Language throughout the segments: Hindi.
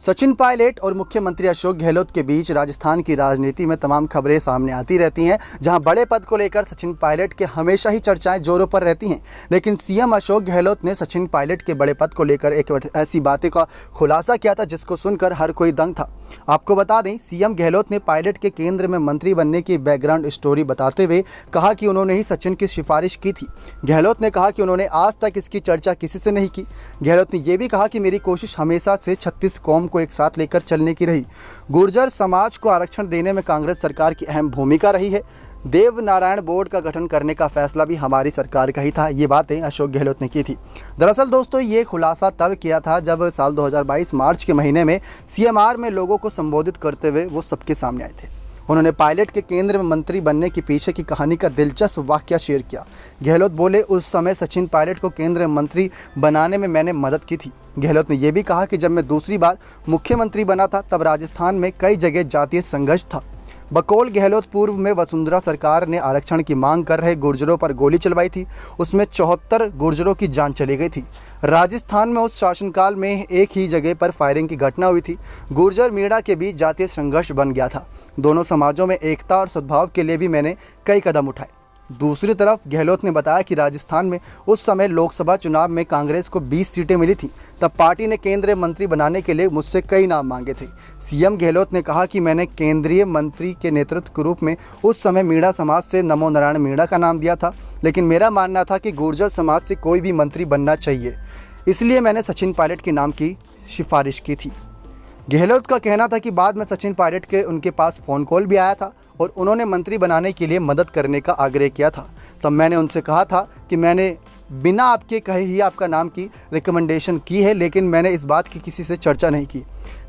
सचिन पायलट और मुख्यमंत्री अशोक गहलोत के बीच राजस्थान की राजनीति में तमाम खबरें सामने आती रहती हैं, जहां बड़े पद को लेकर सचिन पायलट के हमेशा ही चर्चाएं जोरों पर रहती हैं। लेकिन सीएम अशोक गहलोत ने सचिन पायलट के बड़े पद को लेकर एक ऐसी बातें का खुलासा किया था जिसको सुनकर हर कोई दंग था। आपको बता दें, सीएम गहलोत ने पायलट के केंद्र में मंत्री बनने की बैकग्राउंड स्टोरी बताते हुए कहा कि उन्होंने ही सचिन की सिफारिश की थी। गहलोत ने कहा कि उन्होंने आज तक इसकी चर्चा किसी से नहीं की। गहलोत ने यह भी कहा कि मेरी कोशिश हमेशा से 36 कौम को एक साथ लेकर चलने की रही। गुर्जर समाज को आरक्षण देने में कांग्रेस सरकार की अहम भूमिका रही है। देव नारायण बोर्ड का गठन करने का फैसला भी हमारी सरकार का ही था। ये बातें अशोक गहलोत ने की थी। दरअसल दोस्तों, ये खुलासा तब किया था जब साल 2022 मार्च के महीने में सीएमआर में लोगों को संबोधित करते हुए वो सबके सामने आए थे। उन्होंने पायलट के केंद्र में मंत्री बनने के पीछे की कहानी का दिलचस्प वाकया शेयर किया। गहलोत बोले, उस समय सचिन पायलट को केंद्र में मंत्री बनाने में मैंने मदद की थी। गहलोत ने यह भी कहा कि जब मैं दूसरी बार मुख्यमंत्री बना था तब राजस्थान में कई जगह जातीय संघर्ष था। बकौल गहलोत, पूर्व में वसुंधरा सरकार ने आरक्षण की मांग कर रहे गुर्जरों पर गोली चलवाई थी। उसमें 74 गुर्जरों की जान चली गई थी। राजस्थान में उस शासनकाल में एक ही जगह पर फायरिंग की घटना हुई थी। गुर्जर मीणा के बीच जातीय संघर्ष बन गया था। दोनों समाजों में एकता और सद्भाव के लिए भी मैंने कई कदम उठाए। दूसरी तरफ गहलोत ने बताया कि राजस्थान में उस समय लोकसभा चुनाव में कांग्रेस को 20 सीटें मिली थी। तब पार्टी ने केंद्रीय मंत्री बनाने के लिए मुझसे कई नाम मांगे थे। सीएम गहलोत ने कहा कि मैंने केंद्रीय मंत्री के नेतृत्व के रूप में उस समय मीणा समाज से नमो नारायण मीणा का नाम दिया था, लेकिन मेरा मानना था कि गुर्जर समाज से कोई भी मंत्री बनना चाहिए, इसलिए मैंने सचिन पायलट के नाम की सिफारिश की थी। गहलोत का कहना था कि बाद में सचिन पायलट के उनके पास फ़ोन कॉल भी आया था और उन्होंने मंत्री बनाने के लिए मदद करने का आग्रह किया था। तब मैंने उनसे कहा था कि मैंने बिना आपके कहे ही आपका नाम की रिकमेंडेशन की है, लेकिन मैंने इस बात की किसी से चर्चा नहीं की।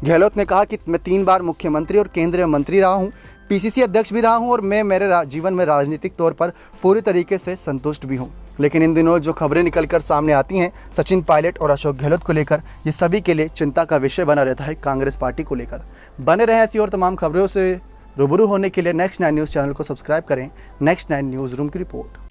गहलोत ने कहा कि मैं 3 बार मुख्यमंत्री और केंद्रीय मंत्री रहा हूँ, पीसीसी अध्यक्ष भी रहा हूँ और मैं मेरे जीवन में राजनीतिक तौर पर पूरी तरीके से संतुष्ट भी हूँ। लेकिन इन दिनों जो खबरें निकलकर सामने आती हैं सचिन पायलट और अशोक गहलोत को लेकर, ये सभी के लिए चिंता का विषय बना रहता है कांग्रेस पार्टी को लेकर। बने रहें ऐसी और तमाम खबरों से रूबरू होने के लिए नेक्स्ट 9 न्यूज़ चैनल को सब्सक्राइब करें। नेक्स्ट 9 न्यूज़ रूम की रिपोर्ट।